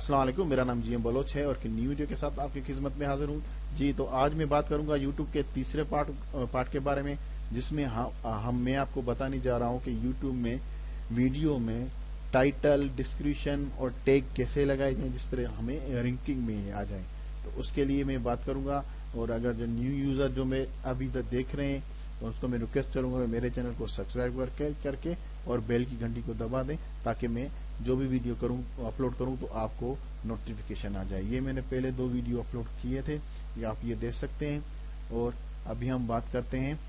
अस्सलाम वालेकुम, मेरा नाम जीएम बलोच है और न्यू वीडियो के साथ आपकी खिदमत में हाजिर हूँ जी। तो आज मैं बात करूंगा यूट्यूब के तीसरे पार्ट के बारे में, जिसमें मैं आपको बताने जा रहा हूँ कि यूट्यूब में वीडियो में टाइटल, डिस्क्रिप्शन और टैग कैसे लगाए जाएं जिस तरह हमें रैंकिंग में आ जाए। तो उसके लिए मैं बात करूंगा। और अगर जो न्यू यूजर जो मैं अभी तक देख रहे हैं तो उसको मैं रिक्वेस्ट करूंगा कि मेरे चैनल को सब्सक्राइब करके और बेल की घंटी को दबा दें, ताकि मैं जो भी वीडियो अपलोड करूं तो आपको नोटिफिकेशन आ जाए। ये मैंने पहले 2 वीडियो अपलोड किए थे, ये आप ये देख सकते हैं। और अभी हम बात करते हैं,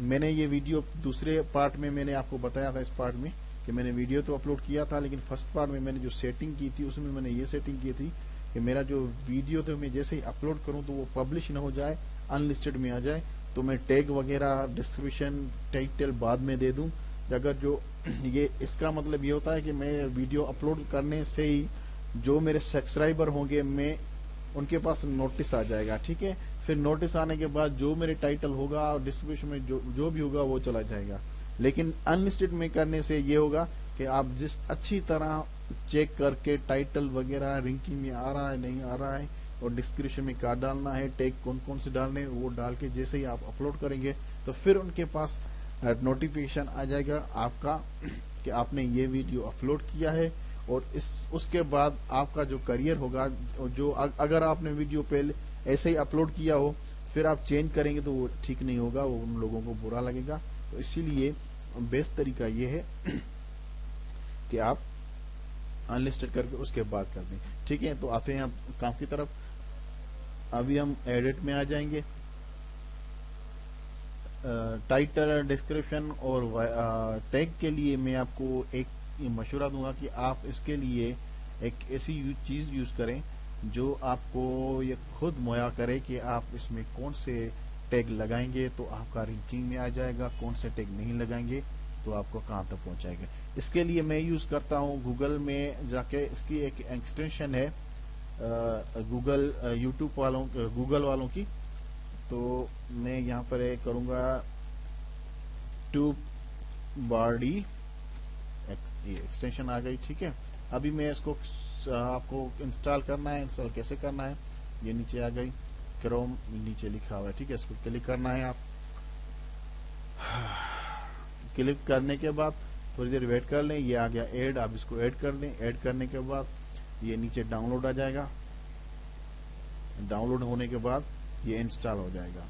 मैंने ये वीडियो दूसरे पार्ट में मैंने आपको बताया था इस पार्ट में कि मैंने वीडियो तो अपलोड किया था, लेकिन फर्स्ट पार्ट में मैंने जो सेटिंग की थी उसमें मैंने ये सेटिंग की थी कि मेरा जो वीडियो तो मैं जैसे ही अपलोड करूं तो वो पब्लिश ना हो जाए, अनलिस्टेड में आ जाए। तो मैं टैग वगैरह, डिस्क्रिप्शन, टाइटल बाद में दे दूं। अगर जो ये इसका मतलब ये होता है कि मैं वीडियो अपलोड करने से ही जो मेरे सब्सक्राइबर होंगे मैं उनके पास नोटिस आ जाएगा, ठीक है। फिर नोटिस आने के बाद जो मेरे टाइटल होगा और डिस्क्रिप्शन में जो भी होगा वो चला जाएगा। लेकिन अनलिस्टेड में करने से ये होगा कि आप जिस अच्छी तरह चेक करके टाइटल वगैरह रैंकिंग में आ रहा है नहीं आ रहा है और डिस्क्रिप्शन में क्या डालना है, टैग कौन कौन से डालने हैं, वो डाल के जैसे ही आप अपलोड करेंगे तो फिर उनके पास नोटिफिकेशन आ जाएगा आपका कि आपने ये वीडियो अपलोड किया है। और उसके बाद आपका जो करियर होगा, जो अगर आपने वीडियो पहले ऐसे ही अपलोड किया हो फिर आप चेंज करेंगे तो वो ठीक नहीं होगा, वो उन लोगों को बुरा लगेगा। तो इसीलिए बेस्ट तरीका ये है कि आप अनलिस्टेड करके उसके बाद कर दें, ठीक है। तो आते हैं आप काम की तरफ। अभी हम एडिट में आ जाएंगे। टाइटल, डिस्क्रिप्शन और टैग के लिए मैं आपको एक मशवरा दूंगा कि आप इसके लिए एक ऐसी चीज यूज करें जो आपको ये खुद मुहैया करे कि आप इसमें कौन से टैग लगाएंगे तो आपका रैंकिंग में आ जाएगा, कौन से टैग नहीं लगाएंगे तो आपको कहां तक पहुंचाएगा। इसके लिए मैं यूज करता हूं गूगल में जाके, इसकी एक एक्सटेंशन है गूगल यूट्यूब वालों, गूगल वालों की। तो मैं यहाँ पर करूंगा ट्यूब बॉडी, एक्सटेंशन आ गई, ठीक है। अभी मैं इसको आपको इंस्टॉल करना है, इंस्टॉल कैसे करना है, ये नीचे आ गई, क्रोम नीचे लिखा हुआ है, ठीक है। इसको क्लिक करना है आप। क्लिक करने के बाद थोड़ी देर वेट कर लें, ये आ गया ऐड, आप इसको ऐड कर दें। ऐड करने के बाद ये नीचे डाउनलोड आ जाएगा, डाउनलोड होने के बाद ये इंस्टॉल हो जाएगा।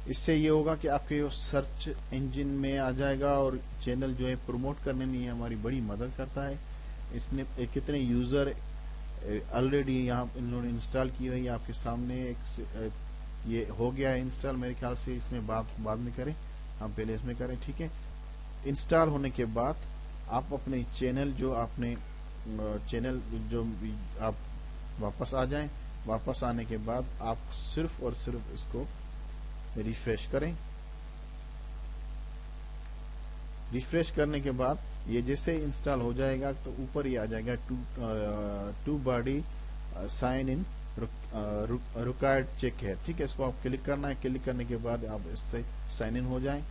इससे ये होगा कि आपके सर्च इंजन में आ जाएगा और चैनल जो है प्रमोट करने में हमारी बड़ी मदद करता है। इसने कितने यूजर ऑलरेडी यहाँ इन्होंने इंस्टॉल की हुई है आपके सामने, ये हो गया है इंस्टॉल। मेरे ख्याल से इसमें बाद में करें, हम पहले इसमें करें, ठीक है। इंस्टॉल होने के बाद आप अपने चैनल जो आप वापस आ जाएं। वापस आने के बाद आप सिर्फ और सिर्फ इसको रिफ्रेश करें। रिफ्रेश करने के बाद ये जैसे इंस्टॉल हो जाएगा तो ऊपर ही आ जाएगा to body sign in required check है, ठीक है। इसको आप क्लिक करना है। क्लिक करने के बाद आप इससे साइन इन हो जाएं।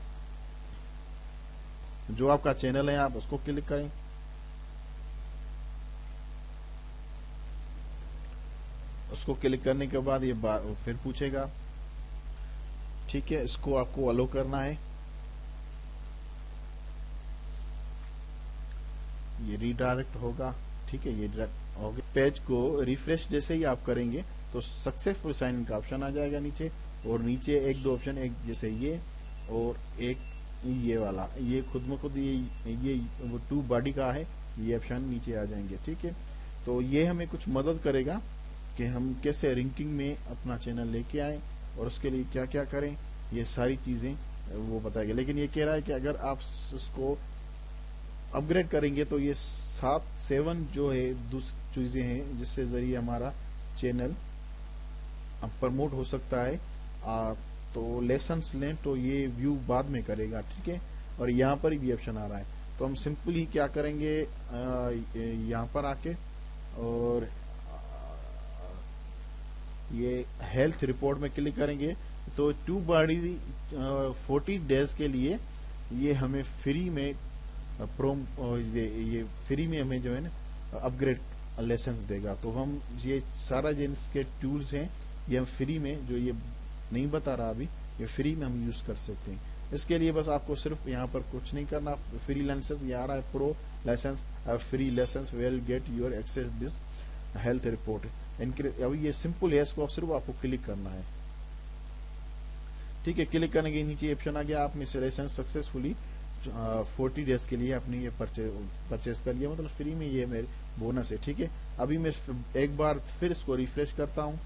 जो आपका चैनल है आप उसको क्लिक करें। उसको क्लिक करने के बाद ये फिर पूछेगा, ठीक है। इसको आपको अलो करना है। ये रीडायरेक्ट होगा, ठीक है। ये हो गया। पेज को रिफ्रेश जैसे ही आप करेंगे तो सक्सेसफुल साइन इन का ऑप्शन आ जाएगा नीचे, और नीचे 1-2 ऑप्शन, एक जैसे ये और एक ये वाला, ये खुद में खुद ये वो टू बॉडी का है, ये ऑप्शन नीचे आ जाएंगे, ठीक है। तो ये हमें कुछ मदद करेगा कि हम कैसे रैंकिंग में अपना चैनल लेके आए और उसके लिए क्या क्या करें, ये सारी चीजें वो बताएगा। लेकिन ये कह रहा है कि अगर आप इसको अपग्रेड करेंगे तो ये 7 जो है दूसरी चीजें हैं जिससे जरिए हमारा चैनल प्रमोट हो सकता है। तो लेसन्स लें तो ये व्यू बाद में करेगा, ठीक है। और यहाँ पर भी ऑप्शन आ रहा है, तो हम सिंपल ही क्या करेंगे, यहाँ पर आके और ये हेल्थ रिपोर्ट में क्लिक करेंगे تو 2 बॉडी 40 डेज के लिए ये हमें फ्री में ये फ्री में हमें जो है ना अपग्रेड लाइसेंस देगा। तो हम ये सारा जो इसके टूल्स हैं ये हम फ्री में, जो ये नहीं बता रहा अभी, ये फ्री में हम यूज कर सकते हैं। इसके लिए बस आपको सिर्फ यहाँ पर कुछ नहीं करना, फ्री लाइसेंस ये आ रहा है, pro license free license will get your access this health report. अभी ये सिंपल है, इसको सिर्फ आपको क्लिक करना है। ठीक है, क्लिक करने के नीचे ऑप्शन आ गया, आपने लाइसेंस सक्सेसफुली 40 डेज के लिए आपने ये परचेज कर लिया, मतलब फ्री में ये मेरे बोनस है। ठीक है, अभी मैं एक बार फिर इसको रिफ्रेश करता हूं।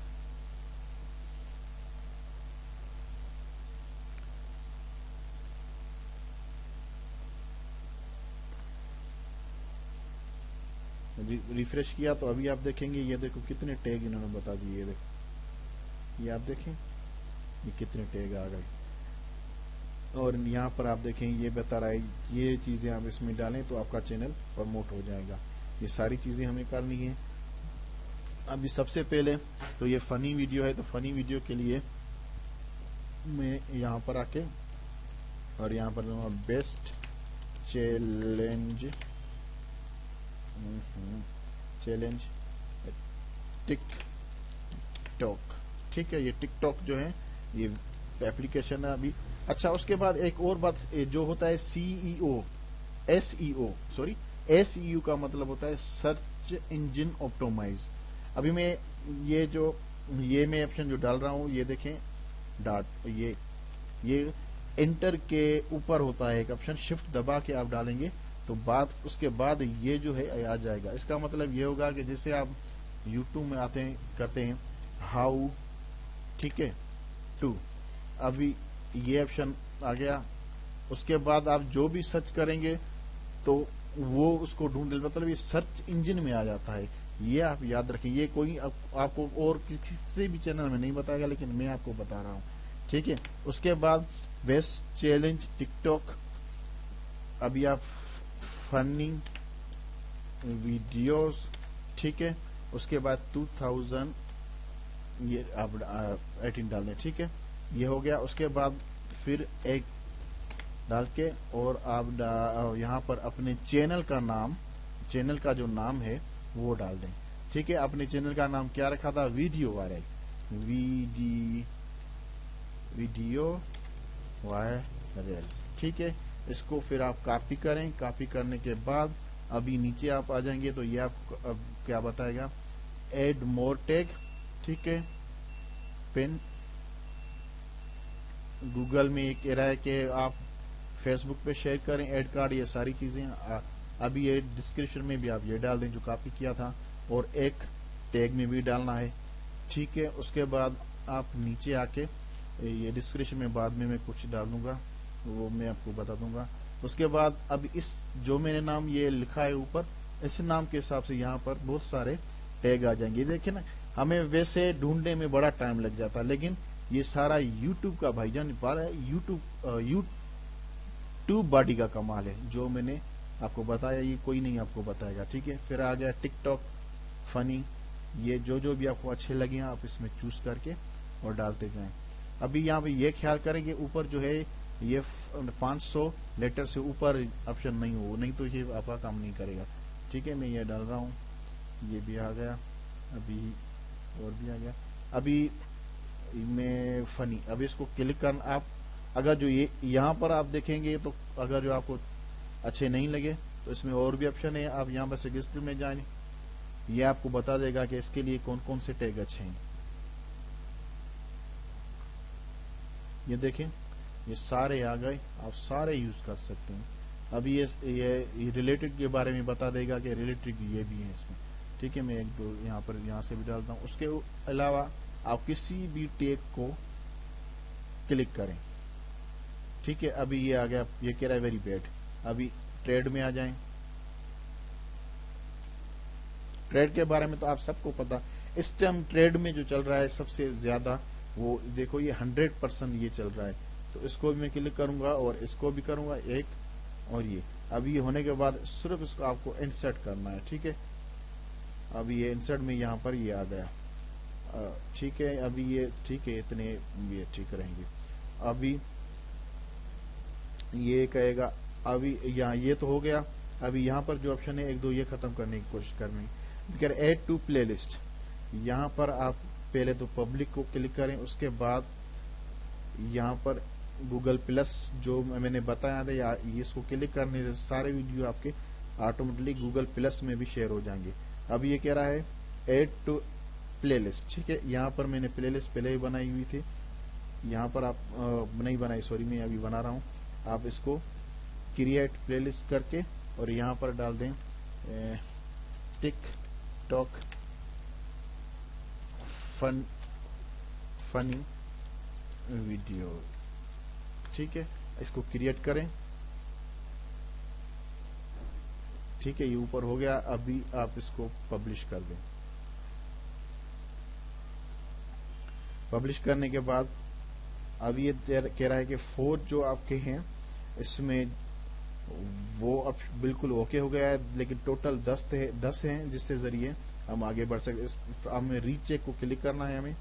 रिफ्रेश किया तो अभी आप देखेंगे, ये देखो कितने टैग इन्होंने बता दिए। ये देखो, ये आप देखें ये कितने टैग आ गए, और यहाँ पर आप देखें ये बता रहा है ये चीजें आप इसमें डालें तो आपका चैनल प्रमोट हो जाएगा। ये सारी चीजें हमें करनी है। अभी सबसे पहले तो ये फनी वीडियो है, तो फनी वीडियो के लिए मैं यहाँ पर आके और यहाँ पर दूंगा बेस्ट चैलेंज टिकटॉक। ठीक है, ये टिकटॉक जो है ये एप्लीकेशन है अभी। अच्छा, उसके बाद एक और बात जो होता है SEO का मतलब होता है सर्च इंजन ऑप्टिमाइज। अभी मैं ये मैं ऑप्शन जो डाल रहा हूँ, ये देखें डॉट, ये एंटर के ऊपर होता है एक ऑप्शन, शिफ्ट दबा के आप डालेंगे तो उसके बाद ये जो है आ जाएगा। इसका मतलब ये होगा कि जैसे आप यूट्यूब में आते हैं करते हैं हाउ, ठीक है, टू, अभी ये ऑप्शन आ गया। उसके बाद आप जो भी सर्च करेंगे तो वो उसको ढूंढ ले, मतलब ये सर्च इंजन में आ जाता है। ये आप याद रखें, ये कोई आपको और किसी भी चैनल में नहीं बताएगा, लेकिन मैं आपको बता रहा हूँ। ठीक है, उसके बाद बेस्ट चैलेंज टिकटॉक, अभी आप फनी वीडियोस, ठीक है, उसके बाद 2000 ये आप 18 डाल दें। ठीक है, ये हो गया। उसके बाद फिर एक डाल के और आप यहाँ पर अपने चैनल का जो नाम है वो डाल दें। ठीक है, अपने चैनल का नाम क्या रखा था, वीडियो वायरल। ठीक है, इसको फिर आप कॉपी करें। कॉपी करने के बाद अभी नीचे आप आ जाएंगे तो ये आपको अब क्या बताएगा, एड मोर टैग। ठीक है, पिन गूगल में एक कह रहा है कि आप फेसबुक पे शेयर करें एड कार्ड, ये सारी चीजें अभी ये डिस्क्रिप्शन में भी आप ये डाल दें जो कॉपी किया था, और एक टैग में भी डालना है। ठीक है, उसके बाद आप नीचे आके ये डिस्क्रिप्शन में बाद में मैं कुछ डाल दूंगा, वो मैं आपको बता दूंगा। उसके बाद अब इस जो मैंने नाम ये लिखा है ऊपर, इस नाम के हिसाब से यहाँ पर बहुत सारे टैग आ जाएंगे। देखिए ना, हमें वैसे ढूंढने में बड़ा टाइम लग जाता है, लेकिन ये सारा यूट्यूब का भाईजान पाल है, यूट्यूब बॉडी का कमाल है। जो मैंने आपको बताया ये कोई नहीं आपको बताएगा। ठीक है, फिर आ गया टिकटॉक फनी, ये जो भी आपको अच्छे लगे आप इसमें चूज करके और डालते जाएं। अभी यहाँ पे ये ख्याल करेंगे ऊपर जो है ये 500 लेटर से ऊपर ऑप्शन नहीं हो, नहीं तो ये आपका काम नहीं करेगा। ठीक है, मैं ये डाल रहा हूँ, ये भी आ गया, अभी और भी आ गया। अभी में फनी, अभी इसको क्लिक करना। आप अगर जो ये यहाँ पर आप देखेंगे तो अगर जो आपको अच्छे नहीं लगे तो इसमें और भी ऑप्शन है, आप यहाँ पर सजेस्ट में जाएं, ये आपको बता देगा कि इसके लिए कौन कौन से टैग अच्छे हैं। ये देखें, ये सारे आ गए, आप सारे यूज कर सकते हैं। अभी ये रिलेटेड के बारे में बता देगा कि रिलेटेड ये भी है इसमें। ठीक है, मैं एक दो यहाँ से भी डालता हूँ। उसके अलावा आप किसी भी टैग को क्लिक करें। ठीक है, अभी ये आ गया, ये कह रहा है वेरी बैड। अभी ट्रेड में आ जाएं। ट्रेड के बारे में तो आप सबको पता, इस टाइम ट्रेड में जो चल रहा है सबसे ज्यादा वो देखो, ये 100% ये चल रहा है। तो इसको भी मैं क्लिक करूंगा और इसको भी करूंगा एक, और ये अभी ये होने के बाद सिर्फ इसको आपको इंसर्ट करना है। ठीक है, अभी ये इंसर्ट में यहाँ पर ये आ गया। ٹھیک ہے ابھی یہ ٹھیک ہے، اتنے یہ ٹھیک رہیں گے. ابھی یہ کہے گا ابھی یہاں یہ تو ہو گیا. ابھی یہاں پر جو آپشن ہے ایک دو یہ ختم کرنے کی کوشش کرنی. ایڈ ٹو پلے لسٹ، یہاں پر آپ پہلے تو پبلک کو کلک کریں، اس کے بعد یہاں پر گوگل پلس جو میں نے بتایا تھا یا اس کو کلک کرنے سے سارے ویڈیو آپ کے آٹومیٹکلی گوگل پلس میں بھی شیئر ہو جائیں گے. اب یہ کہہ رہا ہے ایڈ ٹو پلے لسٹ. ٹھیک ہے، یہاں پر میں نے پلے لسٹ پہلے ہی بنائی ہوئی تھی، یہاں پر آپ نہیں بنائی، سوری میں ابھی بنا رہا ہوں. آپ اس کو کریٹ پلے لسٹ کر کے اور یہاں پر ڈال دیں ٹک ٹاک فنی ویڈیو. ٹھیک ہے، اس کو کریٹ کریں. ٹھیک ہے، یہ اوپر ہو گیا. ابھی آپ اس کو پبلش کر دیں. پبلش کرنے کے بعد اب یہ کہہ رہا ہے کہ 4 جو آپ کے ہیں اس میں وہ اب بالکل اوکے ہو گیا ہے، لیکن ٹوٹل 10 ہیں جس سے ذریعے ہم آگے بڑھ سکتے. ہمیں ری چیک کو کلک کرنا ہے. ہمیں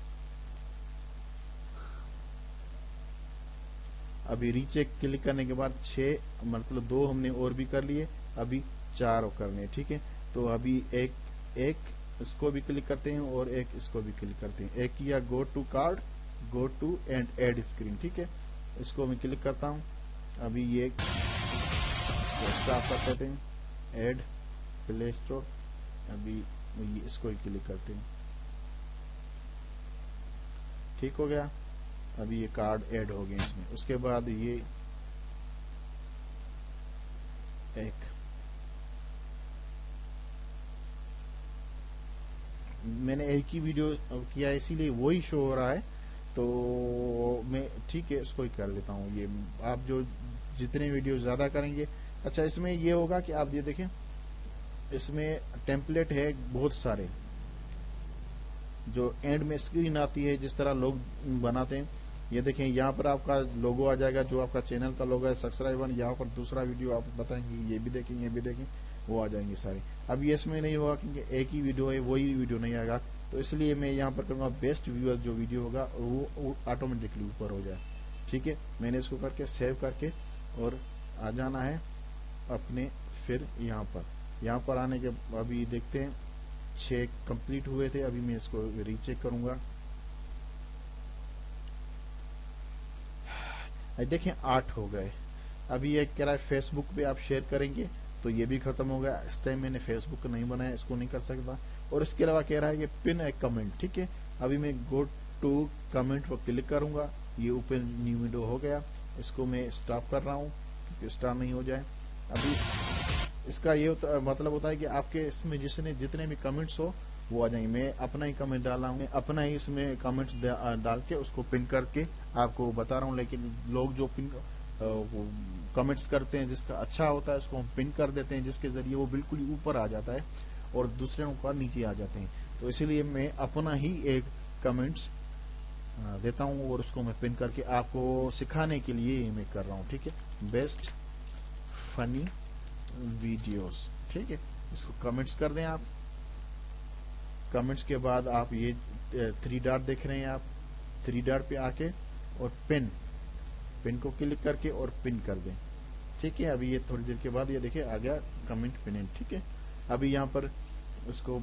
ابھی ری چیک کلک کرنے کے بعد 6 مطلب 2 ہم نے اور بھی کر لیے، ابھی 4 کرنے. ٹھیک ہے، تو ابھی ایک اس کو بھی کلک کرتے ہیں اور ایک اس کو بھی کلک کرتے ہیں. ایک کیا go to card, go to and add screen. ٹھیک ہے، اس کو میں کلک کرتا ہوں. ابھی یہ اسٹارٹ کر دیتے ہیں ایڈ پلے اسٹور. ابھی اس کو ہی کلک کرتے ہیں. ٹھیک ہو گیا. ابھی یہ کارڈ ایڈ ہو گئے اس میں. اس کے بعد یہ ایک میں نے ایک ہی ویڈیو کیا ہے اسی لیے وہی شو ہو رہا ہے، تو میں ٹھیک ہے اس کو ہی کر لیتا ہوں. یہ آپ جو جتنے ویڈیو زیادہ کریں گے. اچھا، اس میں یہ ہوگا کہ آپ یہ دیکھیں اس میں ٹیمپلیٹ ہے بہت سارے، جو اینڈ میں اسکرین آتی ہے جس طرح لوگ بناتے ہیں. یہ دیکھیں یہاں پر آپ کا لوگو آ جائے گا، جو آپ کا چینل کا لوگو ہے سبسکرائبر. یہاں پر دوسرا ویڈیو آپ بتائیں گے یہ بھی دیکھیں یہ بھی دیکھیں، وہ آ جائیں گے سارے. اب یہ اس میں نہیں ہوگا کیونکہ ایک ہی ویڈیو ہے، وہی ویڈیو نہیں آئے گا. تو اس لیے میں یہاں پر کروں گا بیسٹ ویور جو ویڈیو ہوگا وہ آٹومیٹکلی اوپر ہو جائے. ٹھیک ہے، میں نے اس کو کر کے سیو کر کے اور آ جانا ہے اپنے. پھر یہاں پر آنے کے ابھی دیکھتے ہیں 6 کمپلیٹ ہوئے تھے. ابھی میں اس کو ری چیک کروں گا. دیکھیں 8 ہو گئے. ابھی یہ کہہ رہا ہے فیس بک پہ آپ شیئر کریں گے تو یہ بھی ختم ہو گیا. اس ٹائم میں نے فیس بک نہیں بنایا، اس کو نہیں کر سکتا. اور اس کے علاوہ کہہ رہا ہے کہ پن اے کمنٹ. ٹھیک ہے، ابھی میں گو ٹو کمنٹ پر کلک کروں گا. یہ اوپن نیو وینڈو ہو گیا. اس کو میں اسٹاپ کر رہا ہوں کیونکہ اسٹارٹ نہیں ہو جائے. ابھی اس کا یہ مطلب ہوتا ہے کہ آپ کے اس میں جتنے بھی کمنٹس ہو وہ آ جائیں گے. میں اپنا ہی کمنٹ ڈالا ہوں، اپنا ہی اس میں کمنٹس ڈال کے اس کو پن کر کے آپ کو بتا رہا ہوں. لیکن لوگ جو پن کمنٹس کرتے ہیں جس کا اچھا ہوتا ہے اس کو ہم پن کر دیتے ہیں، جس کے ذریعے وہ بالکل ہی اوپر آ جاتا ہے اور دوسرے کا نیچے آ جاتے ہیں. تو اسی لیے میں اپنا ہی ایک کمنٹس دیتا ہوں اور اس کو میں پن کر کے آپ کو سکھانے کے لیے میں کر رہا ہوں. ٹھیک ہے، بیسٹ فنی ویڈیوز. ٹھیک ہے، اس کو کمنٹس کر دیں. آپ کمنٹس کے بعد آپ یہ 3 ڈاٹ دیکھ رہے ہیں، آپ 3 ڈاٹ پہ آ کے اور پن کو کلک کر کے اور پن کر دیں. ٹھیک ہے، ابھی یہ تھوڑی دیر کے بعد یہ دیکھیں آ گیا کمنٹ پن. ٹھیک ہے، ابھی یہاں پر اس کو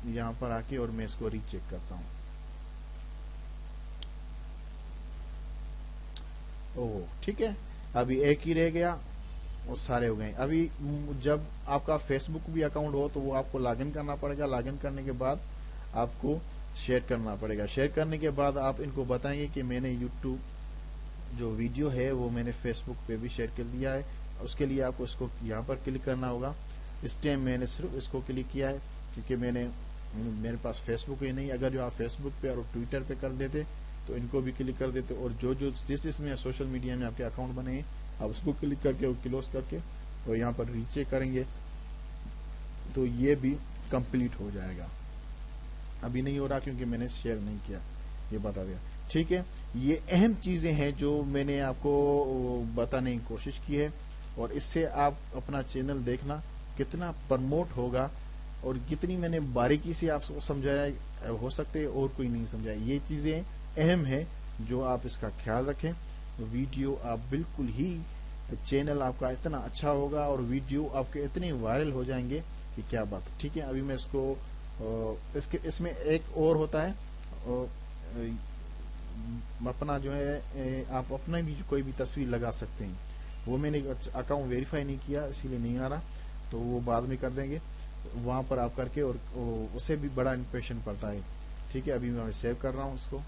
یہاں پر آ کے اور میں اس کو ری چیک کرتا ہوں. ٹھیک ہے، ابھی ایک ہی رہ گیا اور سارے ہو گئے. ابھی جب آپ کا فیس بک بھی اکاؤنٹ ہو تو وہ آپ کو لاگ ان کرنا پڑے گا. لاگ ان کرنے کے بعد آپ کو شیئر کرنا پڑے گا. شیئر کرنے کے بعد آپ ان کو بتائیں گے کہ میں نے یوٹیوب جو ویڈیو ہے وہ میں نے فیس بک پہ بھی شیئر کر دیا ہے. اس کے لیے آپ کو اس کو یہاں پر کلک کرنا ہوگا. اس ٹائم میں نے صرف اس کو کلک کیا ہے کیونکہ میرے پاس فیس بک ہی نہیں. اگر جو آپ فیس بک پہ اور ٹویٹر پہ کر دیتے تو ان کو بھی کلک کر دیتے. اور جس میں سوشل میڈیا میں آپ کے اکاؤنٹ بنے ہیں آپ اس کو کلک کر کے اور کلوز کر کے اور یہاں پر ری چیک کریں گے تو یہ بھی کمپلیٹ ہو جائے گا. ابھی نہیں ہو رہا کیونکہ میں نے شیئر نہیں کیا، یہ بتا دیا. ٹھیک ہے، یہ اہم چیزیں ہیں جو میں نے آپ کو بتانے کی کوشش کی ہے اور اس سے آپ اپنا چینل دیکھنا کتنا پروموٹ ہوگا اور کتنی میں نے باریکی سے آپ کو سمجھایا، ہو سکتے اور کوئی نہیں سمجھایا. یہ چیزیں اہم ہے جو آپ اس کا خیال رکھیں. ویڈیو آپ بالکل ہی چینل آپ کا اتنا اچھا ہوگا اور ویڈیو آپ کے اتنے وائرل ہو جائیں گے کہ کیا بات. ٹھیک ہے، ابھی میں اس کو اس میں ایک اور ہوتا ہے، اپنا جو ہے آپ اپنا بھی کوئی بھی تصویر لگا سکتے ہیں. وہ میں نے اکاؤنٹ ویریفائی نہیں کیا اسی لیے نہیں آ رہا، تو وہ بعد میں کر دیں گے. وہاں پر آپ کر کے اور اسے بھی بڑا امپریشن پڑتا ہے. ٹھیک ہے، ابھی میں سیو کر رہا ہوں اس کو.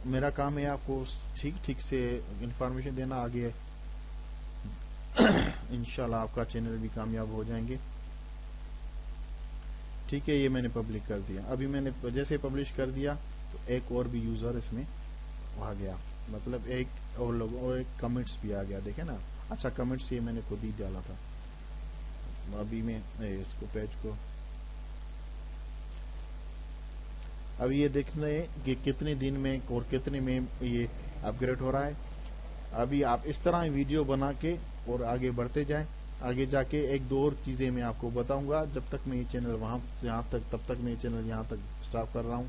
میرا کام ہے آپ کو ٹھیک سے انفارمیشن دینا. آگے انشاءاللہ آپ کا چینل بھی کامیاب ہو جائیں گے. ٹھیک ہے، یہ میں نے پبلک کر دیا. ابھی میں نے جیسے پبلش کر دیا تو ایک اور بھی یوزر اس میں آ گیا، مطلب ایک اور لوگ اور ایک کمنٹس بھی آ گیا. دیکھیں نا، اچھا کمنٹس یہ میں نے خود ہی ڈالا تھا. ابھی میں اس کو پیج کو ابھی یہ دیکھنا ہے کہ کتنے دن میں اور کتنے میں یہ اپ گریڈ ہو رہا ہے. ابھی آپ اس طرح ویڈیو بنا کے اور آگے بڑھتے جائیں. آگے جا کے ایک دو اور چیزیں میں آپ کو بتاؤں گا. جب تک میں یہ چینل یہاں تک، تب تک میں یہ چینل یہاں تک سٹاپ کر رہا ہوں.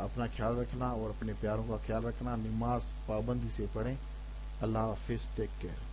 اپنا خیال رکھنا اور اپنے پیاروں کا خیال رکھنا. نماز پابندی سے پڑھیں. اللہ حافظ. Take care.